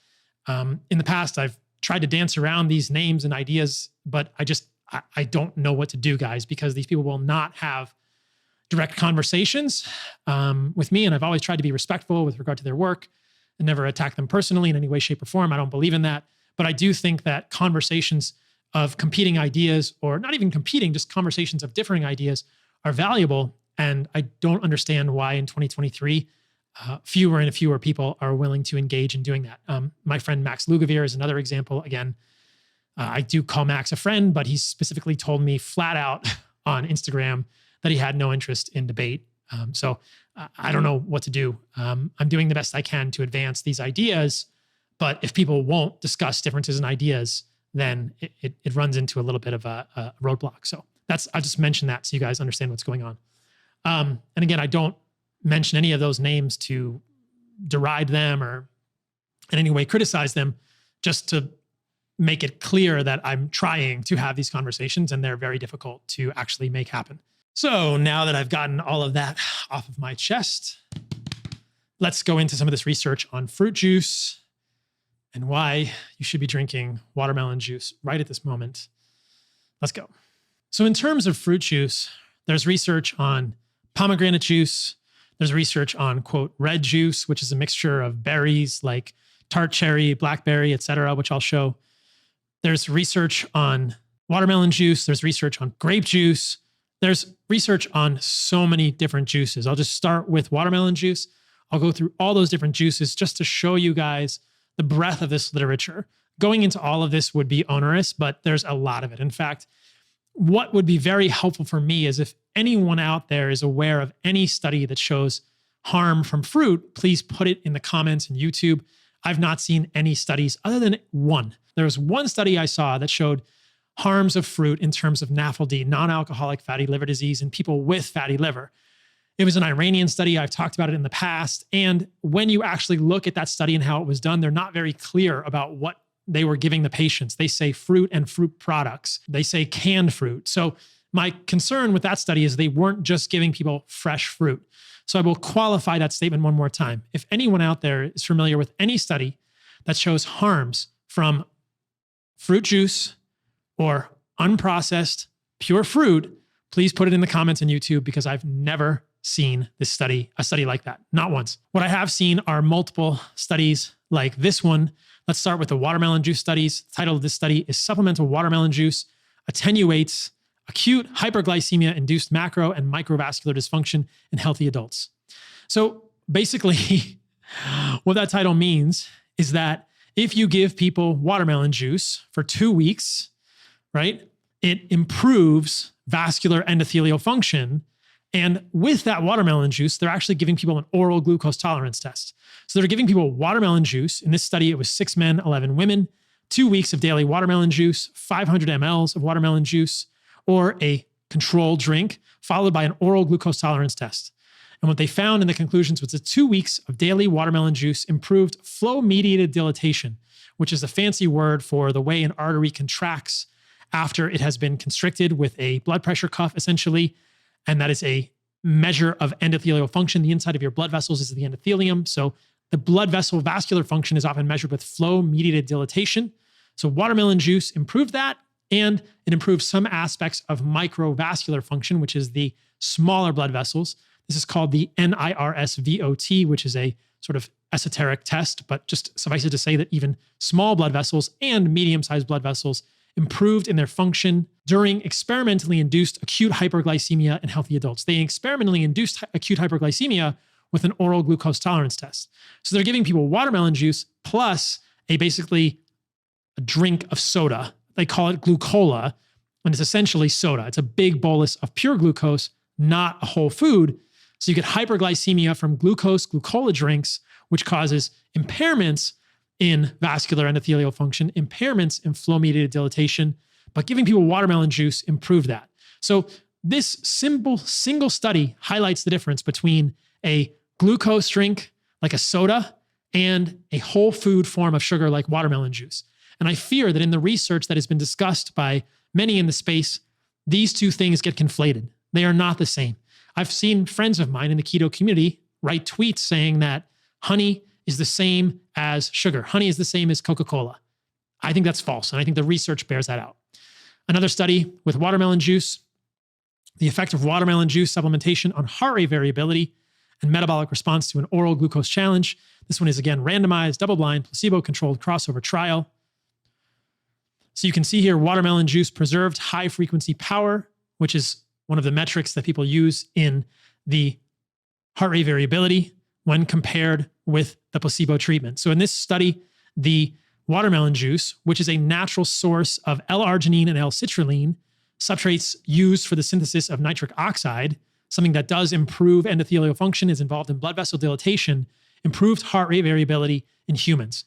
in the past, I've tried to dance around these names and ideas, but I don't know what to do, guys, because these people will not have direct conversations with me. And I've always tried to be respectful with regard to their work and never attack them personally in any way, shape, or form. I don't believe in that. But I do think that conversations of competing ideas, or not even competing, just conversations of differing ideas, are valuable. And I don't understand why in 2023, fewer and fewer people are willing to engage in doing that. My friend Max Lugavere is another example. Again, I do call Max a friend, but he specifically told me flat out on Instagram that he had no interest in debate. So I don't know what to do. I'm doing the best I can to advance these ideas, but if people won't discuss differences in ideas, then it runs into a little bit of a roadblock. So I'll just mention that so you guys understand what's going on. And again, I don't mention any of those names to deride them or in any way criticize them, just to make it clear that I'm trying to have these conversations and they're very difficult to actually make happen. So now that I've gotten all of that off of my chest, let's go into some of this research on fruit juice and why you should be drinking watermelon juice right at this moment. Let's go. So in terms of fruit juice, there's research on pomegranate juice. There's research on, quote, red juice, which is a mixture of berries like tart cherry, blackberry, et cetera, which I'll show. There's research on watermelon juice. There's research on grape juice. There's research on so many different juices. I'll just start with watermelon juice. I'll go through all those different juices just to show you guys the breadth of this literature. Going into all of this would be onerous, but there's a lot of it. In fact, what would be very helpful for me is if anyone out there is aware of any study that shows harm from fruit, please put it in the comments in YouTube. I've not seen any studies other than one. There was one study I saw that showed harms of fruit in terms of NAFLD, non-alcoholic fatty liver disease, in people with fatty liver. It was an Iranian study. I've talked about it in the past. And when you actually look at that study and how it was done, they're not very clear about what they were giving the patients. They say fruit and fruit products. They say canned fruit. So my concern with that study is they weren't just giving people fresh fruit. So I will qualify that statement one more time. If anyone out there is familiar with any study that shows harms from fruit juice or unprocessed pure fruit, please put it in the comments on YouTube, because I've never seen a study like that. Not once. What I have seen are multiple studies like this one. Let's start with the watermelon juice studies. The title of this study is Supplemental Watermelon Juice Attenuates Acute Hyperglycemia-Induced Macro and Microvascular Dysfunction in Healthy Adults. So basically, what that title means is that if you give people watermelon juice for 2 weeks, right, it improves vascular endothelial function. And with that watermelon juice, they're actually giving people an oral glucose tolerance test. So they're giving people watermelon juice. In this study, it was 6 men, 11 women, 2 weeks of daily watermelon juice, 500 mLs of watermelon juice, or a controlled drink, followed by an oral glucose tolerance test. And what they found in the conclusions was that 2 weeks of daily watermelon juice improved flow-mediated dilatation, which is a fancy word for the way an artery contracts after it has been constricted with a blood pressure cuff, essentially. And that is a measure of endothelial function. The inside of your blood vessels is the endothelium. So the blood vessel vascular function is often measured with flow-mediated dilatation. So watermelon juice improved that. And it improves some aspects of microvascular function, which is the smaller blood vessels. This is called the NIRSVOT, which is a sort of esoteric test, but just suffice it to say that even small blood vessels and medium-sized blood vessels improved in their function during experimentally induced acute hyperglycemia in healthy adults. They experimentally induced acute hyperglycemia with an oral glucose tolerance test. So they're giving people watermelon juice plus basically a drink of soda. They call it glucola, and it's essentially soda. It's a big bolus of pure glucose, not a whole food. So you get hyperglycemia from glucola drinks, which causes impairments in vascular endothelial function, impairments in flow-mediated dilatation, but giving people watermelon juice improved that. So this simple single study highlights the difference between a glucose drink like a soda and a whole food form of sugar like watermelon juice. And I fear that in the research that has been discussed by many in the space, these two things get conflated. They are not the same. I've seen friends of mine in the keto community write tweets saying that honey is the same as sugar. Honey is the same as Coca-Cola. I think that's false, and I think the research bears that out. Another study with watermelon juice, the effect of watermelon juice supplementation on heart rate variability and metabolic response to an oral glucose challenge. This one is, again, randomized, double-blind, placebo-controlled crossover trial. So you can see here, watermelon juice preserved high-frequency power, which is one of the metrics that people use in the heart rate variability when compared with the placebo treatment. So in this study, the watermelon juice, which is a natural source of L-arginine and L-citrulline, substrates used for the synthesis of nitric oxide, something that does improve endothelial function, is involved in blood vessel dilatation, improved heart rate variability in humans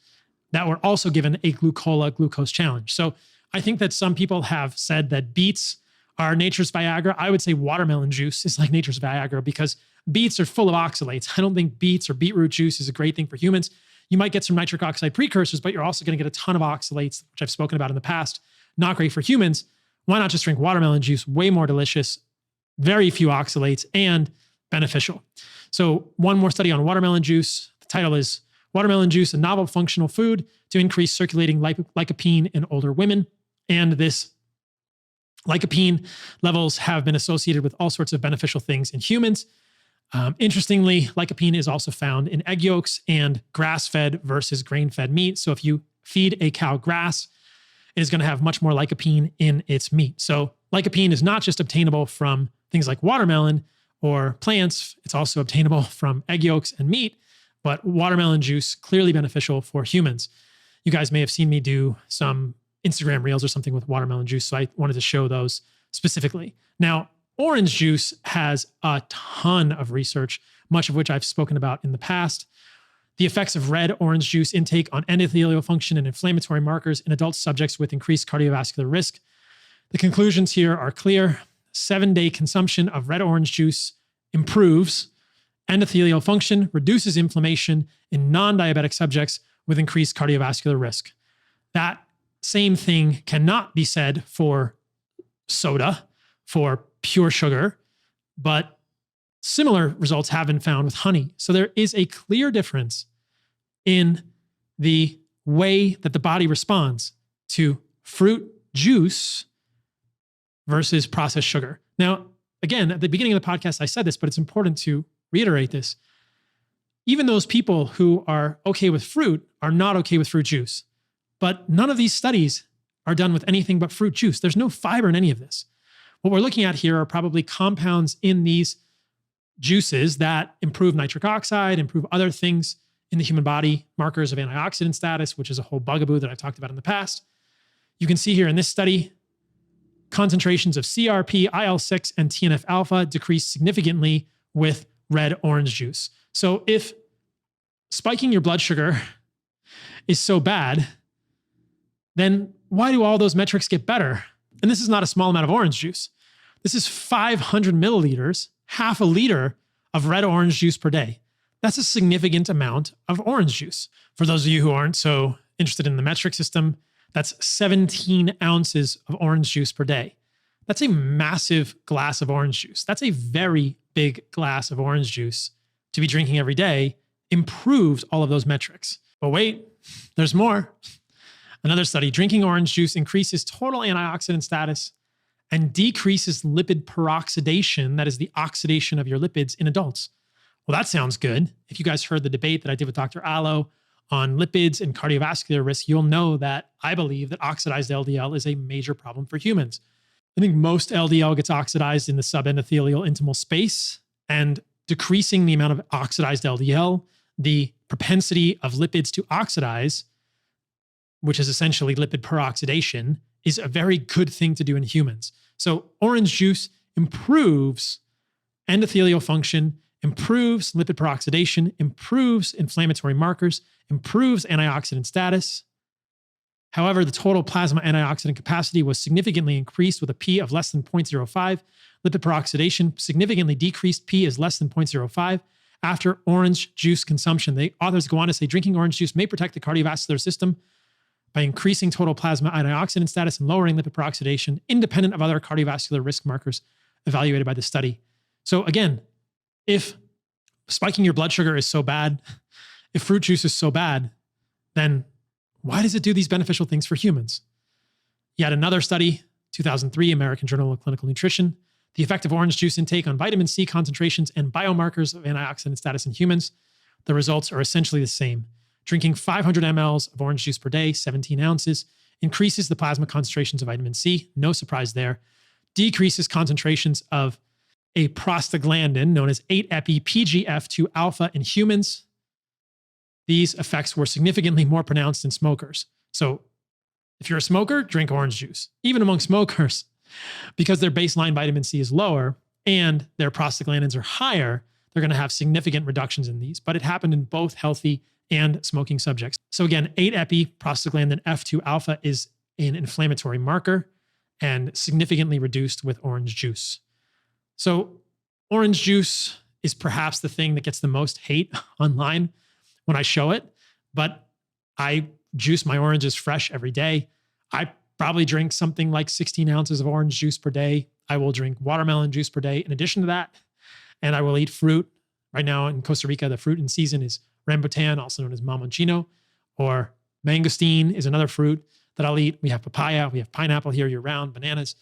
that were also given a glucola glucose challenge. So I think that some people have said that beets are nature's Viagra. I would say watermelon juice is like nature's Viagra because beets are full of oxalates. I don't think beets or beetroot juice is a great thing for humans. You might get some nitric oxide precursors, but you're also going to get a ton of oxalates, which I've spoken about in the past. Not great for humans. Why not just drink watermelon juice? Way more delicious, very few oxalates, and beneficial. So one more study on watermelon juice. The title is Watermelon Juice, a Novel Functional Food to Increase Circulating Lycopene in Older Women. And this lycopene levels have been associated with all sorts of beneficial things in humans. Interestingly, lycopene is also found in egg yolks and grass-fed versus grain-fed meat. So if you feed a cow grass, it is going to have much more lycopene in its meat. So lycopene is not just obtainable from things like watermelon or plants. It's also obtainable from egg yolks and meat, but watermelon juice, clearly beneficial for humans. You guys may have seen me do some Instagram reels or something with watermelon juice, so I wanted to show those specifically. Now, orange juice has a ton of research, much of which I've spoken about in the past. The effects of red orange juice intake on endothelial function and inflammatory markers in adult subjects with increased cardiovascular risk. The conclusions here are clear. 7-day consumption of red orange juice improves endothelial function, reduces inflammation in non-diabetic subjects with increased cardiovascular risk. That same thing cannot be said for soda, for pure sugar, but similar results have been found with honey. So there is a clear difference in the way that the body responds to fruit juice versus processed sugar. Now, again, at the beginning of the podcast, I said this, but it's important to reiterate this. Even those people who are okay with fruit are not okay with fruit juice. But none of these studies are done with anything but fruit juice. There's no fiber in any of this. What we're looking at here are probably compounds in these juices that improve nitric oxide, improve other things in the human body, markers of antioxidant status, which is a whole bugaboo that I've talked about in the past. You can see here in this study, concentrations of CRP, IL-6, and TNF-alpha decreased significantly with red orange juice. So if spiking your blood sugar is so bad, then why do all those metrics get better? And this is not a small amount of orange juice. This is 500 milliliters, half a liter of red orange juice per day. That's a significant amount of orange juice. For those of you who aren't so interested in the metric system, that's 17 ounces of orange juice per day. That's a massive glass of orange juice. That's a very big glass of orange juice to be drinking every day, improved all of those metrics. But wait, there's more. Another study, drinking orange juice increases total antioxidant status and decreases lipid peroxidation, that is the oxidation of your lipids in adults. Well, that sounds good. If you guys heard the debate that I did with Dr. Allo on lipids and cardiovascular risk, you'll know that I believe that oxidized LDL is a major problem for humans. I think most LDL gets oxidized in the subendothelial intimal space, and decreasing the amount of oxidized LDL, the propensity of lipids to oxidize, which is essentially lipid peroxidation, is a very good thing to do in humans. So orange juice improves endothelial function, improves lipid peroxidation, improves inflammatory markers, improves antioxidant status. However, the total plasma antioxidant capacity was significantly increased with a P of less than 0.05. Lipid peroxidation significantly decreased. P is less than 0.05 after orange juice consumption. The authors go on to say drinking orange juice may protect the cardiovascular system by increasing total plasma antioxidant status and lowering lipid peroxidation, independent of other cardiovascular risk markers evaluated by the study. So again, if spiking your blood sugar is so bad, if fruit juice is so bad, then why does it do these beneficial things for humans? Yet another study, 2003, American Journal of Clinical Nutrition, the effect of orange juice intake on vitamin C concentrations and biomarkers of antioxidant status in humans. The results are essentially the same. Drinking 500 mLs of orange juice per day, 17 ounces, increases the plasma concentrations of vitamin C, no surprise there, decreases concentrations of a prostaglandin known as 8-epi-PGF2 alpha in humans. These effects were significantly more pronounced in smokers. So if you're a smoker, drink orange juice. Even among smokers, because their baseline vitamin C is lower and their prostaglandins are higher, they're going to have significant reductions in these. But it happened in both healthy and smoking subjects. So again, 8-epi-prostaglandin F2 alpha is an inflammatory marker and significantly reduced with orange juice. So orange juice is perhaps the thing that gets the most hate online when I show it, but I juice my oranges fresh every day. I probably drink something like 16 ounces of orange juice per day. I will drink watermelon juice per day in addition to that, and I will eat fruit. Right now in Costa Rica, the fruit in season is rambutan, also known as mamonchino, or mangosteen is another fruit that I'll eat. We have papaya, we have pineapple here year round, bananas.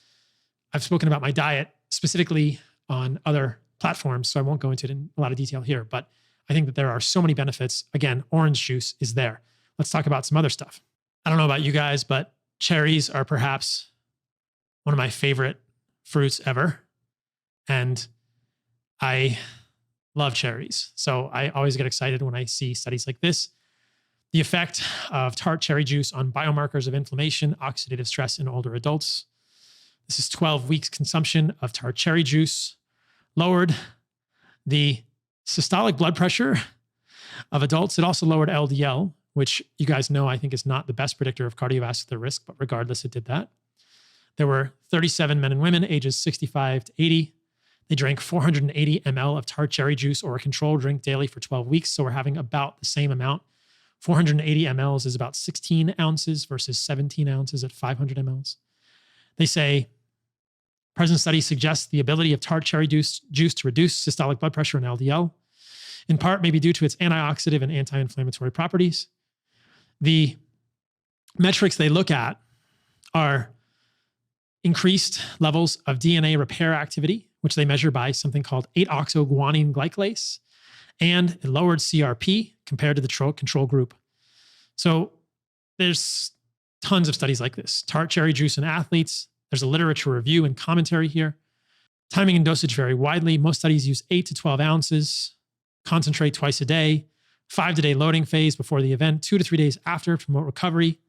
I've spoken about my diet specifically on other platforms, so I won't go into it in a lot of detail here, but I think that there are so many benefits. Again, orange juice is there. Let's talk about some other stuff. I don't know about you guys, but cherries are perhaps one of my favorite fruits ever. And I love cherries. So I always get excited when I see studies like this. The effect of tart cherry juice on biomarkers of inflammation, oxidative stress in older adults. This is 12 weeks consumption of tart cherry juice, lowered the systolic blood pressure of adults. It also lowered LDL, which you guys know I think is not the best predictor of cardiovascular risk, but regardless, it did that. There were 37 men and women ages 65 to 80. They drank 480 ml of tart cherry juice or a control drink daily for 12 weeks. So we're having about the same amount. 480 mLs is about 16 ounces versus 17 ounces at 500 mLs. They say present study suggests the ability of tart cherry juice to reduce systolic blood pressure and LDL, in part maybe due to its antioxidant and anti-inflammatory properties. The metrics they look at are increased levels of DNA repair activity, which they measure by something called 8-oxoguanine glycase, and a lowered CRP compared to the control group. So there's tons of studies like this. Tart cherry juice in athletes. There's a literature review and commentary here. Timing and dosage vary widely. Most studies use 8 to 12 ounces, concentrate twice a day, 5-day loading phase before the event, 2 to 3 days after to promote recovery.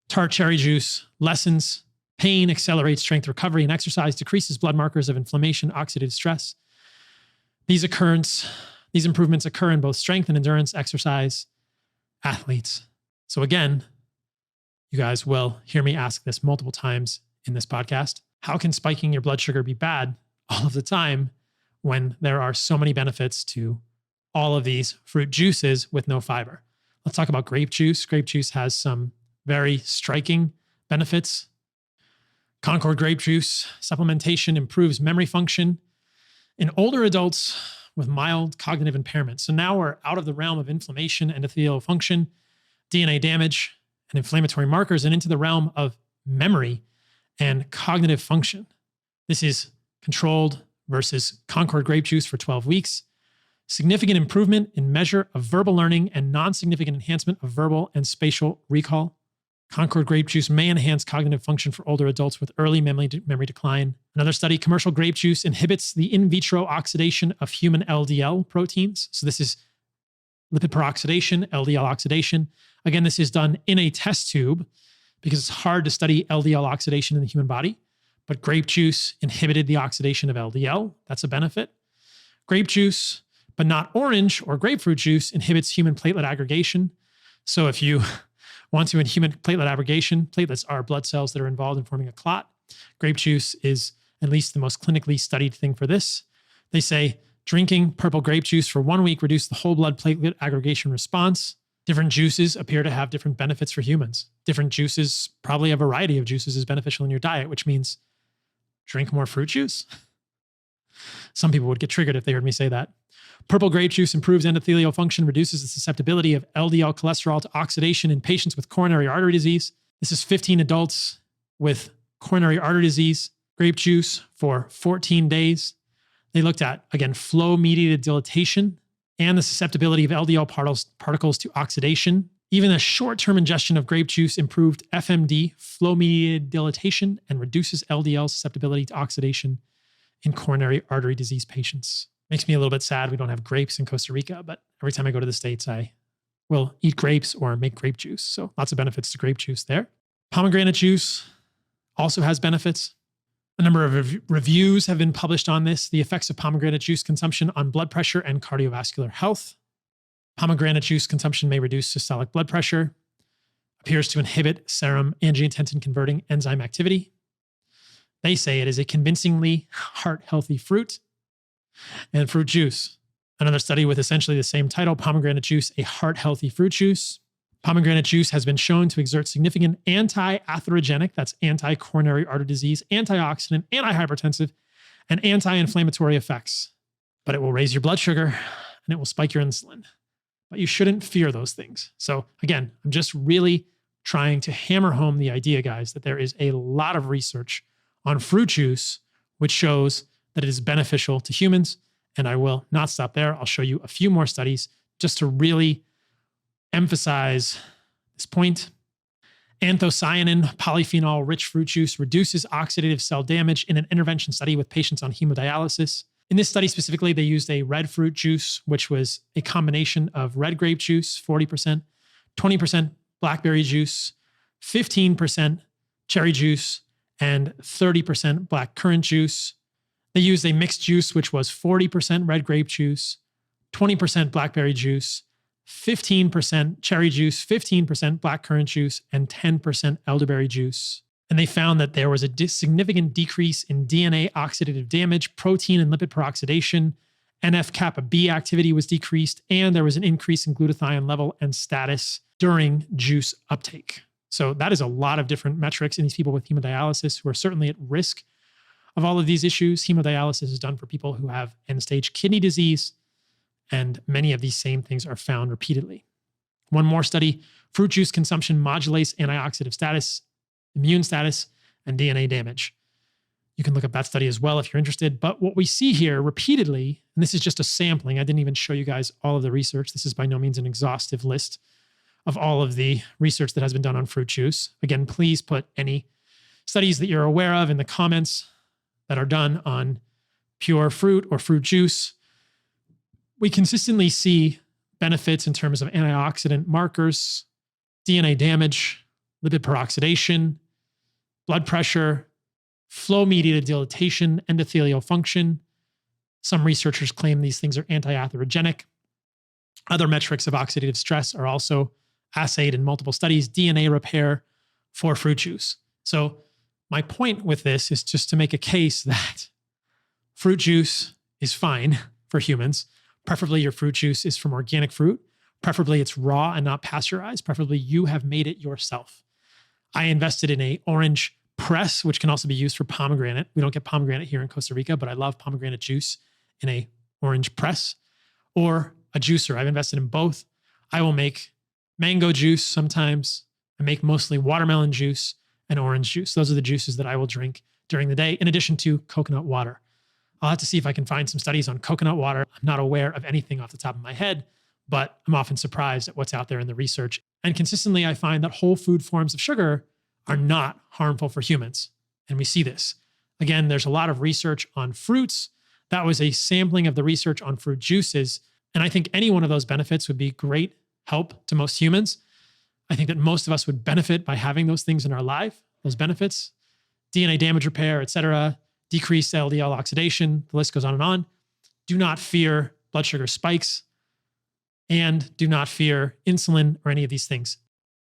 Tart cherry juice lessens pain, accelerates strength recovery and exercise, decreases blood markers of inflammation, oxidative stress. These improvements occur in both strength and endurance exercise athletes. So again, you guys will hear me ask this multiple times in this podcast. How can spiking your blood sugar be bad all of the time when there are so many benefits to all of these fruit juices with no fiber? Let's talk about grape juice. Grape juice has some very striking benefits. Concord grape juice supplementation improves memory function in older adults with mild cognitive impairment. So now we're out of the realm of inflammation, endothelial function, DNA damage, and inflammatory markers and into the realm of memory and cognitive function. This is controlled versus Concord grape juice for 12 weeks. Significant improvement in measure of verbal learning and non-significant enhancement of verbal and spatial recall. Concord grape juice may enhance cognitive function for older adults with early memory decline. Another study, commercial grape juice inhibits the in vitro oxidation of human LDL proteins. So this is lipid peroxidation, LDL oxidation. Again, this is done in a test tube because it's hard to study LDL oxidation in the human body. But grape juice inhibited the oxidation of LDL. That's a benefit. Grape juice, but not orange or grapefruit juice, inhibits human platelet aggregation. So if you want to in human platelet aggregation, platelets are blood cells that are involved in forming a clot. Grape juice is at least the most clinically studied thing for this. They say drinking purple grape juice for 1 week reduced the whole blood platelet aggregation response. Different juices appear to have different benefits for humans. Different juices, probably a variety of juices, is beneficial in your diet, which means drink more fruit juice. Some people would get triggered if they heard me say that. Purple grape juice improves endothelial function, reduces the susceptibility of LDL cholesterol to oxidation in patients with coronary artery disease. This is 15 adults with coronary artery disease, grape juice for 14 days. They looked at, again, flow-mediated dilatation and the susceptibility of LDL particles to oxidation. Even a short-term ingestion of grape juice improved FMD, flow-mediated dilatation, and reduces LDL susceptibility to oxidation in coronary artery disease patients. Makes me a little bit sad we don't have grapes in Costa Rica, but every time I go to the States, I will eat grapes or make grape juice. So lots of benefits to grape juice there. Pomegranate juice also has benefits. A number of reviews have been published on this, the effects of pomegranate juice consumption on blood pressure and cardiovascular health. Pomegranate juice consumption may reduce systolic blood pressure, appears to inhibit serum angiotensin-converting enzyme activity. They say it is a convincingly heart-healthy fruit. And fruit juice. Another study with essentially the same title, pomegranate juice, a heart-healthy fruit juice. Pomegranate juice has been shown to exert significant anti-atherogenic, that's anti-coronary artery disease, antioxidant, antihypertensive, and anti-inflammatory effects. But it will raise your blood sugar and it will spike your insulin. But you shouldn't fear those things. So again, I'm just really trying to hammer home the idea, guys, that there is a lot of research on fruit juice, which shows that it is beneficial to humans. And I will not stop there. I'll show you a few more studies just to really emphasize this point. Anthocyanin polyphenol-rich fruit juice reduces oxidative cell damage in an intervention study with patients on hemodialysis. In this study specifically, they used a red fruit juice, which was a combination of red grape juice, 40%, 20% blackberry juice, 15% cherry juice, and 30% black currant juice. They used a mixed juice, which was 40% red grape juice, 20% blackberry juice, 15% cherry juice, 15% blackcurrant juice, and 10% elderberry juice. And they found that there was a significant decrease in DNA oxidative damage, protein and lipid peroxidation, NF-kappa B activity was decreased, and there was an increase in glutathione level and status during juice uptake. So that is a lot of different metrics in these people with hemodialysis who are certainly at risk of all of these issues. Hemodialysis is done for people who have end-stage kidney disease, and many of these same things are found repeatedly. One more study, fruit juice consumption modulates antioxidant status, immune status, and DNA damage. You can look up that study as well if you're interested. But what we see here repeatedly, and this is just a sampling, I didn't even show you guys all of the research. This is by no means an exhaustive list of all of the research that has been done on fruit juice. Again, please put any studies that you're aware of in the comments that are done on pure fruit or fruit juice. We consistently see benefits in terms of antioxidant markers, DNA damage, lipid peroxidation, blood pressure, flow-mediated dilatation, endothelial function. Some researchers claim these things are anti-atherogenic. Other metrics of oxidative stress are also assayed in multiple studies, DNA repair for fruit juice. So my point with this is just to make a case that fruit juice is fine for humans. Preferably your fruit juice is from organic fruit. Preferably it's raw and not pasteurized. Preferably you have made it yourself. I invested in an orange press, which can also be used for pomegranate. We don't get pomegranate here in Costa Rica, but I love pomegranate juice in a orange press or a juicer. I've invested in both. I will make mango juice sometimes. I make mostly watermelon juice and orange juice. Those are the juices that I will drink during the day, in addition to coconut water. I'll have to see if I can find some studies on coconut water. I'm not aware of anything off the top of my head, but I'm often surprised at what's out there in the research. And consistently, I find that whole food forms of sugar are not harmful for humans. And we see this. Again, there's a lot of research on fruits. That was a sampling of the research on fruit juices. And I think any one of those benefits would be great help to most humans. I think that most of us would benefit by having those things in our life, those benefits, DNA damage repair, et cetera, decreased LDL oxidation, the list goes on and on. Do not fear blood sugar spikes, and do not fear insulin or any of these things.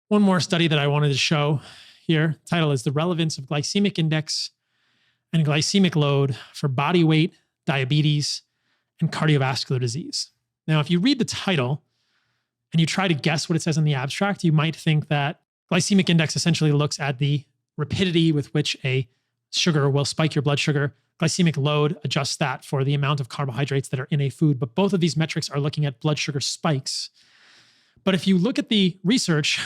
One more study that I wanted to show here, title is The Relevance of Glycemic Index and Glycemic Load for Body Weight, Diabetes, and Cardiovascular Disease. Now, if you read the title and you try to guess what it says in the abstract, you might think that glycemic index essentially looks at the rapidity with which a sugar will spike your blood sugar. Glycemic load adjusts that for the amount of carbohydrates that are in a food. But both of these metrics are looking at blood sugar spikes. But if you look at the research,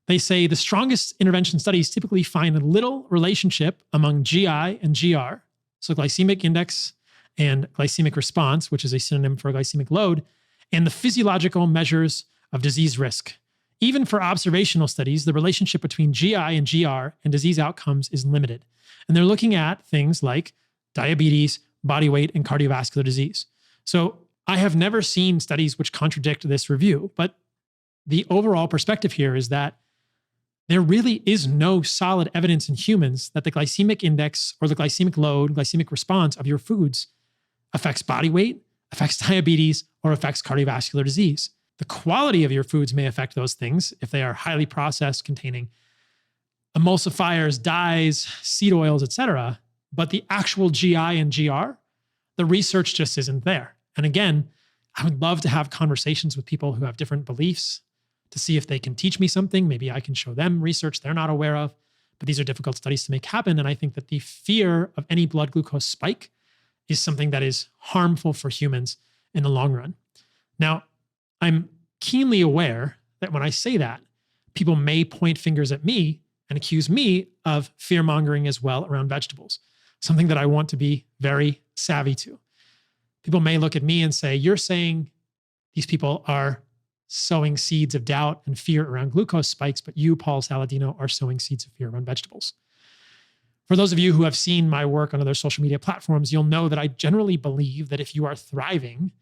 they say the strongest intervention studies typically find little relationship among GI and GR, so glycemic index and glycemic response, which is a synonym for glycemic load, and the physiological measures of disease risk. Even for observational studies, the relationship between GI and GR and disease outcomes is limited. And they're looking at things like diabetes, body weight, and cardiovascular disease. So I have never seen studies which contradict this review, but the overall perspective here is that there really is no solid evidence in humans that the glycemic index or the glycemic load, glycemic response of your foods affects body weight, affects diabetes, or affects cardiovascular disease. The quality of your foods may affect those things if they are highly processed, containing emulsifiers, dyes, seed oils, etc. But the actual GI and GR, the research just isn't there. And again, I would love to have conversations with people who have different beliefs to see if they can teach me something. Maybe I can show them research they're not aware of, but these are difficult studies to make happen. And I think that the fear of any blood glucose spike is something that is harmful for humans in the long run. Now, I'm keenly aware that when I say that, people may point fingers at me and accuse me of fear-mongering as well around vegetables, something that I want to be very savvy to. People may look at me and say, you're saying these people are sowing seeds of doubt and fear around glucose spikes, but you, Paul Saladino, are sowing seeds of fear around vegetables. For those of you who have seen my work on other social media platforms, you'll know that I generally believe that if you are thriving,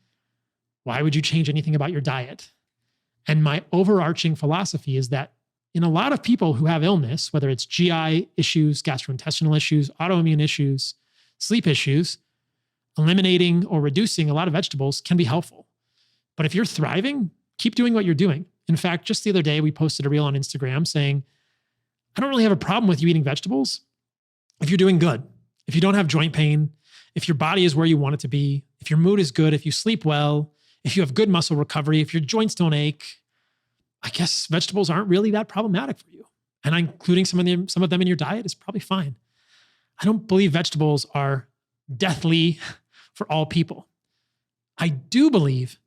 why would you change anything about your diet? And my overarching philosophy is that in a lot of people who have illness, whether it's GI issues, gastrointestinal issues, autoimmune issues, sleep issues, eliminating or reducing a lot of vegetables can be helpful. But if you're thriving, keep doing what you're doing. In fact, just the other day, we posted a reel on Instagram saying, I don't really have a problem with you eating vegetables if you're doing good, if you don't have joint pain, if your body is where you want it to be, if your mood is good, if you sleep well, if you have good muscle recovery, if your joints don't ache, I guess vegetables aren't really that problematic for you. And including some of them in your diet is probably fine. I don't believe vegetables are deathly for all people. I do believe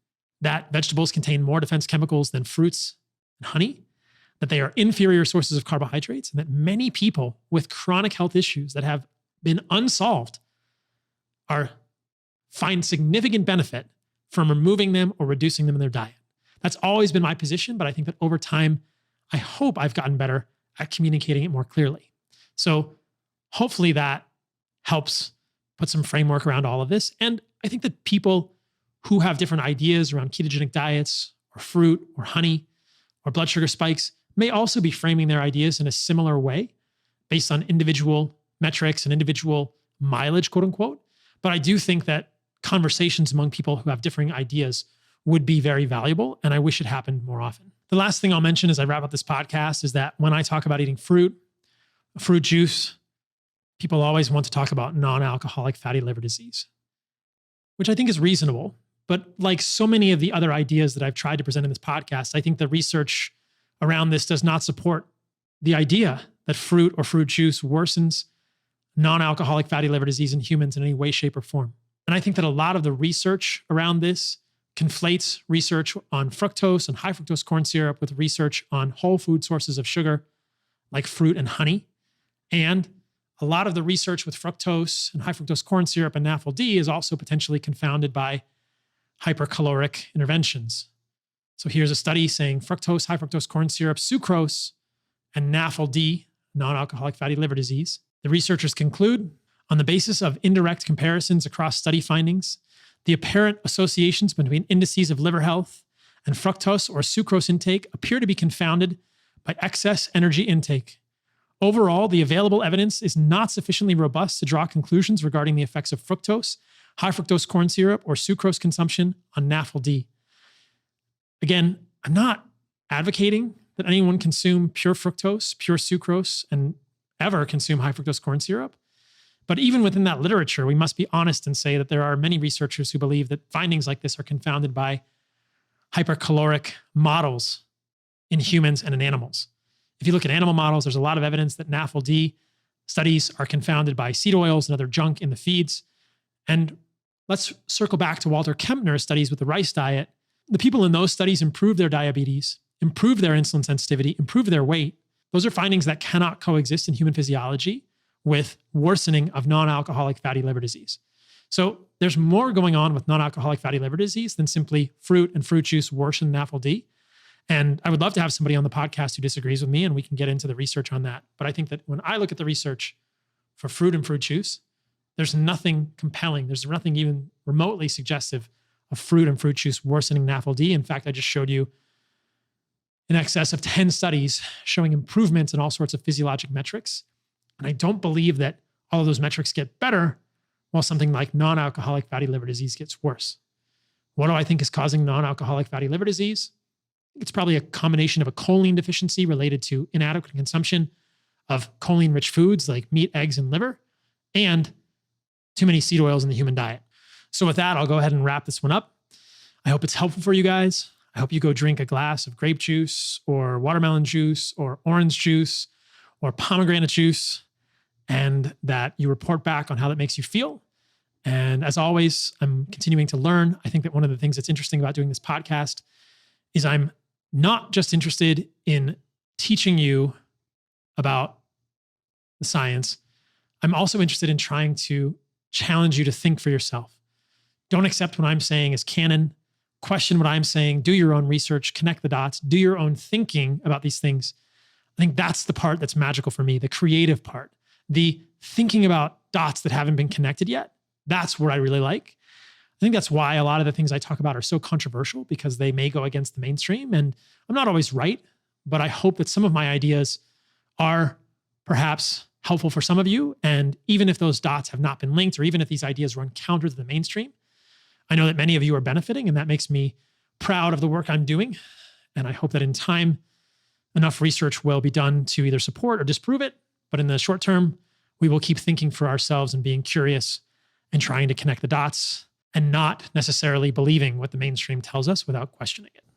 that vegetables contain more defense chemicals than fruits and honey, that they are inferior sources of carbohydrates, and that many people with chronic health issues that have been unsolved find significant benefit from removing them or reducing them in their diet. That's always been my position, but I think that over time, I hope I've gotten better at communicating it more clearly. So hopefully that helps put some framework around all of this. And I think that people who have different ideas around ketogenic diets or fruit or honey or blood sugar spikes may also be framing their ideas in a similar way based on individual metrics and individual mileage, quote unquote. But I do think that conversations among people who have differing ideas would be very valuable, and I wish it happened more often. The last thing I'll mention as I wrap up this podcast is that when I talk about eating fruit juice, people always want to talk about non-alcoholic fatty liver disease, which I think is reasonable. But like so many of the other ideas that I've tried to present in this podcast, I think the research around this does not support the idea that fruit or fruit juice worsens non-alcoholic fatty liver disease in humans in any way, shape, or form. And I think that a lot of the research around this conflates research on fructose and high fructose corn syrup with research on whole food sources of sugar like fruit and honey. And a lot of the research with fructose and high fructose corn syrup and NAFLD is also potentially confounded by hypercaloric interventions. So here's a study saying fructose, high fructose corn syrup, sucrose, and NAFLD, non-alcoholic fatty liver disease. The researchers conclude, on the basis of indirect comparisons across study findings, the apparent associations between indices of liver health and fructose or sucrose intake appear to be confounded by excess energy intake. Overall, the available evidence is not sufficiently robust to draw conclusions regarding the effects of fructose, high fructose corn syrup, or sucrose consumption on NAFLD. Again, I'm not advocating that anyone consume pure fructose, pure sucrose, and ever consume high fructose corn syrup. But even within that literature, we must be honest and say that there are many researchers who believe that findings like this are confounded by hypercaloric models in humans and in animals. If you look at animal models, there's a lot of evidence that NAFLD studies are confounded by seed oils and other junk in the feeds. And let's circle back to Walter Kempner's studies with the rice diet. The people in those studies improved their diabetes, improved their insulin sensitivity, improved their weight. Those are findings that cannot coexist in human physiology with worsening of non-alcoholic fatty liver disease. So there's more going on with non-alcoholic fatty liver disease than simply fruit and fruit juice worsen NAFLD. And I would love to have somebody on the podcast who disagrees with me and we can get into the research on that. But I think that when I look at the research for fruit and fruit juice, there's nothing compelling. There's nothing even remotely suggestive of fruit and fruit juice worsening NAFLD. In fact, I just showed you in excess of 10 studies showing improvements in all sorts of physiologic metrics. And I don't believe that all of those metrics get better while something like non-alcoholic fatty liver disease gets worse. What do I think is causing non-alcoholic fatty liver disease? It's probably a combination of a choline deficiency related to inadequate consumption of choline-rich foods like meat, eggs, and liver, and too many seed oils in the human diet. So with that, I'll go ahead and wrap this one up. I hope it's helpful for you guys. I hope you go drink a glass of grape juice or watermelon juice or orange juice or pomegranate juice, and that you report back on how that makes you feel. And as always, I'm continuing to learn. I think that one of the things that's interesting about doing this podcast is I'm not just interested in teaching you about the science. I'm also interested in trying to challenge you to think for yourself. Don't accept what I'm saying as canon. Question what I'm saying. Do your own research. Connect the dots. Do your own thinking about these things. I think that's the part that's magical for me, the creative part. The thinking about dots that haven't been connected yet. That's what I really like. I think that's why a lot of the things I talk about are so controversial, because they may go against the mainstream. And I'm not always right, but I hope that some of my ideas are perhaps helpful for some of you. And even if those dots have not been linked, or even if these ideas run counter to the mainstream, I know that many of you are benefiting, and that makes me proud of the work I'm doing. And I hope that in time, enough research will be done to either support or disprove it. But in the short term, we will keep thinking for ourselves and being curious and trying to connect the dots and not necessarily believing what the mainstream tells us without questioning it.